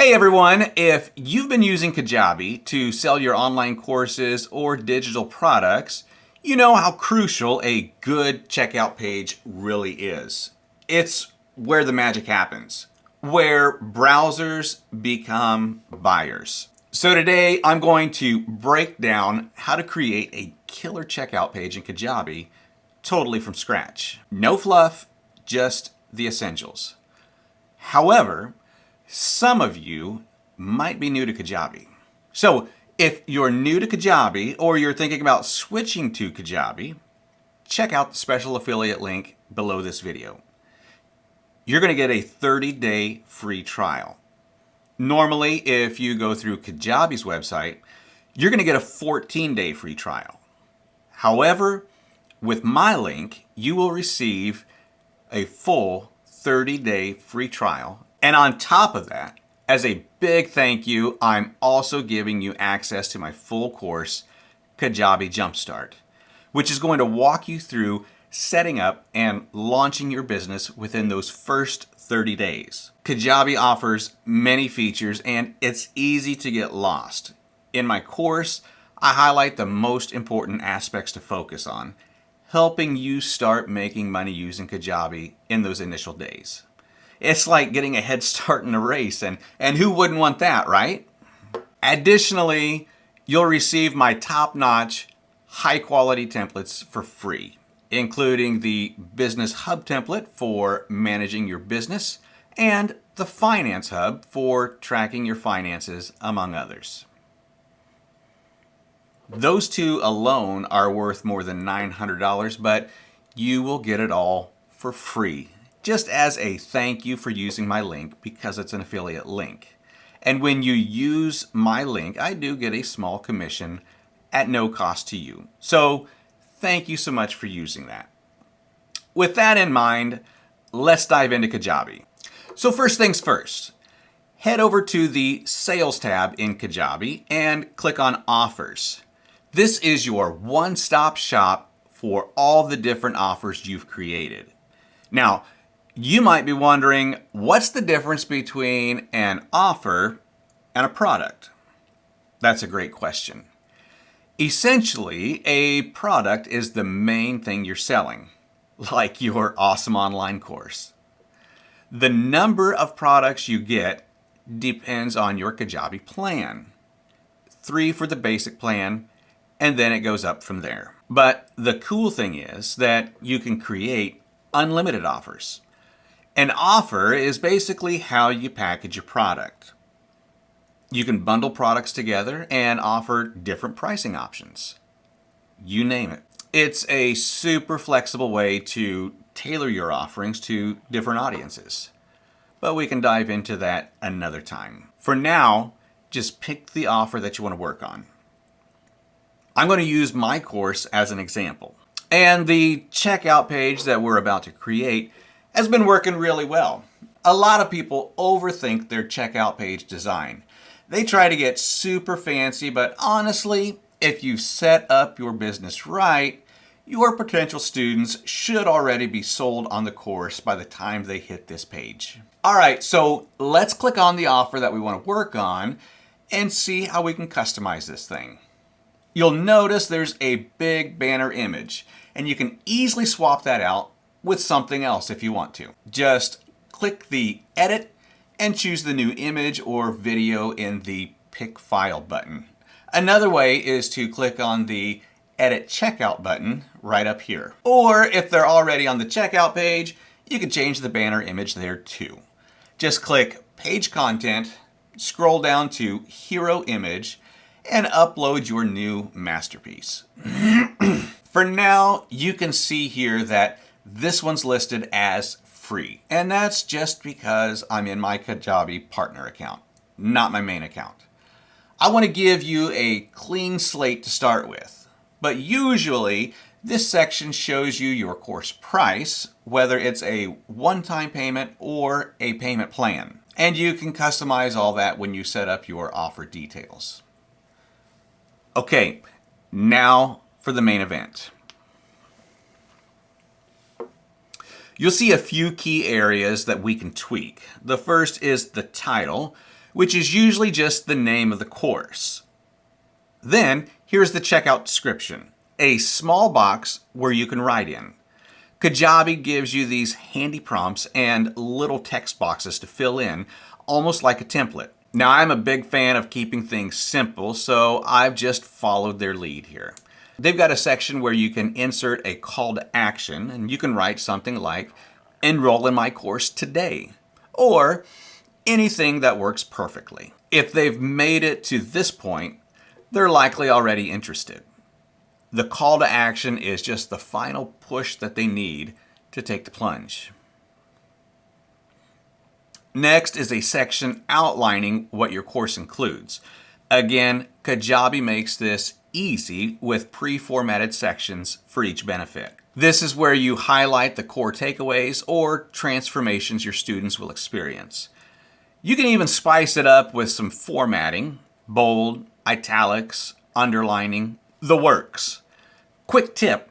Hey everyone, if you've been using Kajabi to sell your online courses or digital products, you know how crucial a good checkout page really is. It's where the magic happens, where browsers become buyers. So today I'm going to break down how to create a killer checkout page in Kajabi totally from scratch. No fluff, just the essentials. However, some of you might be new to Kajabi. So if you're new to Kajabi or you're thinking about switching to Kajabi, check out the special affiliate link below this video. You're going to get a 30-day free trial. Normally, if you go through Kajabi's website, you're going to get a 14-day free trial. However, with my link, you will receive a full 30-day free trial. And on top of that, as a big thank you, I'm also giving you access to my full course, Kajabi Jumpstart, which is going to walk you through setting up and launching your business within those first 30 days. Kajabi offers many features and it's easy to get lost. In my course, I highlight the most important aspects to focus on, helping you start making money using Kajabi in those initial days. It's like getting a head start in a race, and who wouldn't want that, right? Additionally, you'll receive my top-notch, high-quality templates for free, including the Business Hub template for managing your business and the Finance Hub for tracking your finances, among others. Those two alone are worth more than $900, but you will get it all for free, just as a thank you for using my link because it's an affiliate link. And when you use my link, I do get a small commission at no cost to you. So thank you so much for using that. With that in mind, let's dive into Kajabi. So first things first, head over to the Sales tab in Kajabi and click on Offers. This is your one-stop shop for all the different offers you've created. Now, you might be wondering, what's the difference between an offer and a product? That's a great question. Essentially, a product is the main thing you're selling, like your awesome online course. The number of products you get depends on your Kajabi plan. 3 for the basic plan, and then it goes up from there. But the cool thing is that you can create unlimited offers. An offer is basically how you package your product. You can bundle products together and offer different pricing options. You name it. It's a super flexible way to tailor your offerings to different audiences. But we can dive into that another time. For now, just pick the offer that you want to work on. I'm going to use my course as an example. And the checkout page that we're about to create has been working really well. A lot of people overthink their checkout page design. They try to get super fancy, but honestly, if you set up your business right, your potential students should already be sold on the course by the time they hit this page. All right, so let's click on the offer that we want to work on and see how we can customize this thing. You'll notice there's a big banner image, and you can easily swap that out with something else if you want to. Just click the Edit and choose the new image or video in the Pick File button. Another way is to click on the Edit Checkout button right up here. Or if they're already on the checkout page, you can change the banner image there too. Just click Page Content, scroll down to Hero Image, and upload your new masterpiece. For now, you can see here that this one's listed as free, and that's just because I'm in my Kajabi partner account, not my main account. I want to give you a clean slate to start with, but usually this section shows you your course price, whether it's a one-time payment or a payment plan, and you can customize all that when you set up your offer details. Okay, now for the main event. You'll see a few key areas that we can tweak. The first is the title, which is usually just the name of the course. Then, here's the checkout description, a small box where you can write in. Kajabi gives you these handy prompts and little text boxes to fill in, almost like a template. Now, I'm a big fan of keeping things simple, so I've just followed their lead here. They've got a section where you can insert a call to action, and you can write something like, enroll in my course today, or anything that works perfectly. If they've made it to this point, they're likely already interested. The call to action is just the final push that they need to take the plunge. Next is a section outlining what your course includes. Again, Kajabi makes this easy with pre-formatted sections for each benefit. This is where you highlight the core takeaways or transformations your students will experience. You can even spice it up with some formatting, bold, italics, underlining, the works. Quick tip,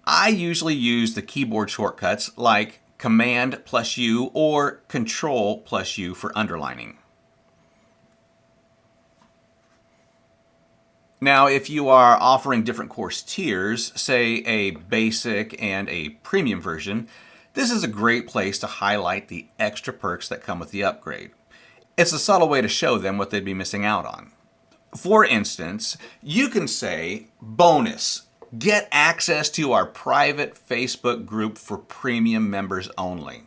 I usually use the keyboard shortcuts like Command plus U or Control plus U for underlining. Now, if you are offering different course tiers, say a basic and a premium version, this is a great place to highlight the extra perks that come with the upgrade. It's a subtle way to show them what they'd be missing out on. For instance, you can say, bonus, get access to our private Facebook group for premium members only.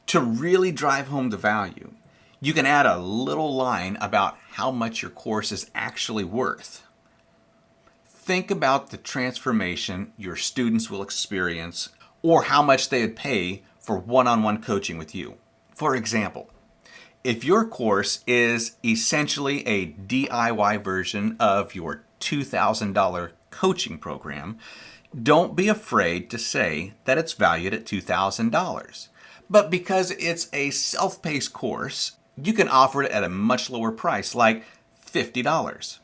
To really drive home the value, you can add a little line about how much your course is actually worth. Think about the transformation your students will experience or how much they'd pay for one-on-one coaching with you. For example, if your course is essentially a DIY version of your $2,000 coaching program, don't be afraid to say that it's valued at $2,000. But because it's a self-paced course, you can offer it at a much lower price, like $50.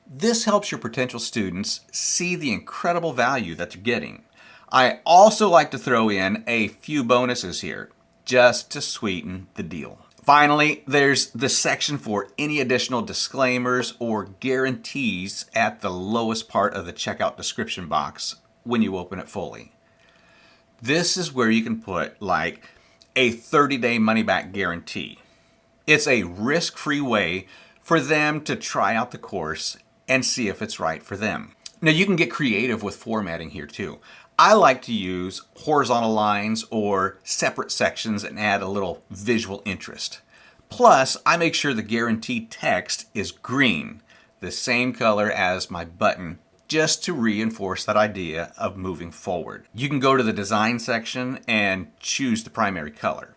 This helps your potential students see the incredible value that they're getting. I also like to throw in a few bonuses here, just to sweeten the deal. Finally, there's the section for any additional disclaimers or guarantees at the lowest part of the checkout description box when you open it fully. This is where you can put like a 30-day money-back guarantee. It's a risk-free way for them to try out the course and see if it's right for them. Now, you can get creative with formatting here too. I like to use horizontal lines or separate sections and add a little visual interest. Plus, I make sure the guaranteed text is green, the same color as my button, just to reinforce that idea of moving forward. You can go to the design section and choose the primary color.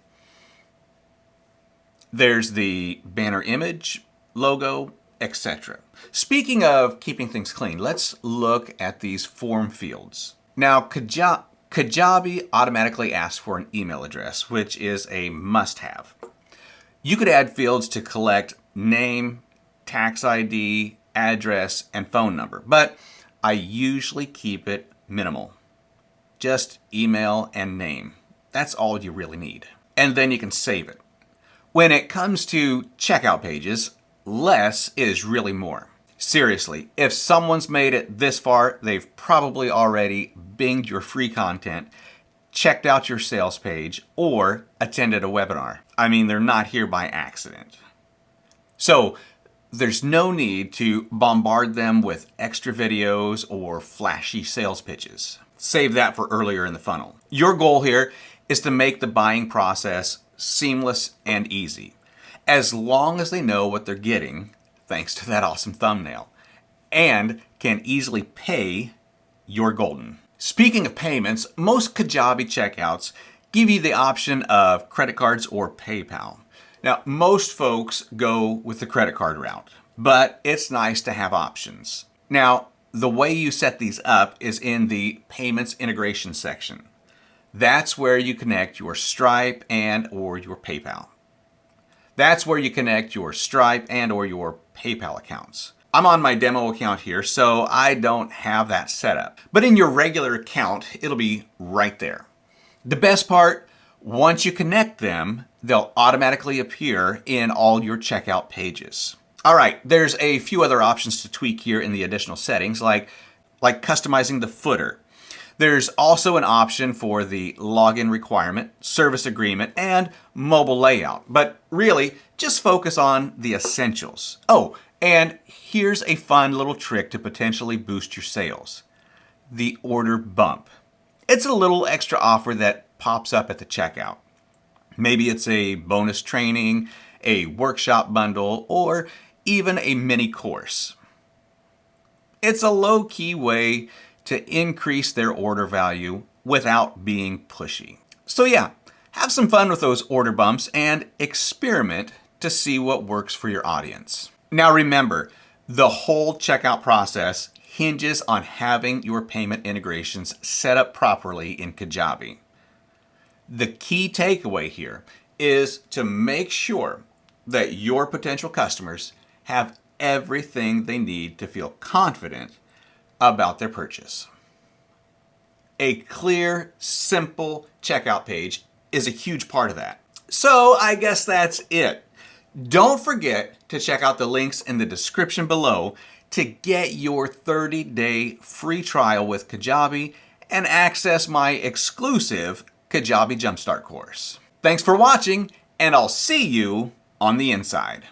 There's the banner image, logo, etc. Speaking of keeping things clean, let's look at these form fields. Now, Kajabi automatically asks for an email address, which is a must-have. You could add fields to collect name, tax ID, address, and phone number, but I usually keep it minimal. Just email and name. That's all you really need. And then you can save it. When it comes to checkout pages, less is really more. Seriously, if someone's made it this far, they've probably already binged your free content, checked out your sales page, or attended a webinar. I mean, they're not here by accident. So there's no need to bombard them with extra videos or flashy sales pitches. Save that for earlier in the funnel. Your goal here is to make the buying process seamless and easy. As long as they know what they're getting, thanks to that awesome thumbnail, and can easily pay, you're golden. Speaking of payments, most Kajabi checkouts give you the option of credit cards or PayPal. Now, most folks go with the credit card route, but it's nice to have options. Now, the way you set these up is in the payments integration section. That's where you connect your Stripe and or your PayPal. That's where you connect your Stripe and or your PayPal accounts. I'm on my demo account here, so I don't have that set up. But in your regular account, it'll be right there. The best part, Once you connect them, they'll automatically appear in all your checkout pages. All right, there's a few other options to tweak here in the additional settings, like customizing the footer. There's also an option for the login requirement, service agreement, and mobile layout. But really, just focus on the essentials. Oh, and here's a fun little trick to potentially boost your sales. The order bump. It's a little extra offer that pops up at the checkout. Maybe it's a bonus training, a workshop bundle, or even a mini course. It's a low-key way to increase their order value without being pushy. So yeah, have some fun with those order bumps and experiment to see what works for your audience. Now remember, the whole checkout process hinges on having your payment integrations set up properly in Kajabi. The key takeaway here is to make sure that your potential customers have everything they need to feel confident about their purchase. A clear, simple checkout page is a huge part of that. So I guess that's it. Don't forget to check out the links in the description below to get your 30-day free trial with Kajabi and access my exclusive Kajabi Jumpstart course. Thanks for watching, and I'll see you on the inside.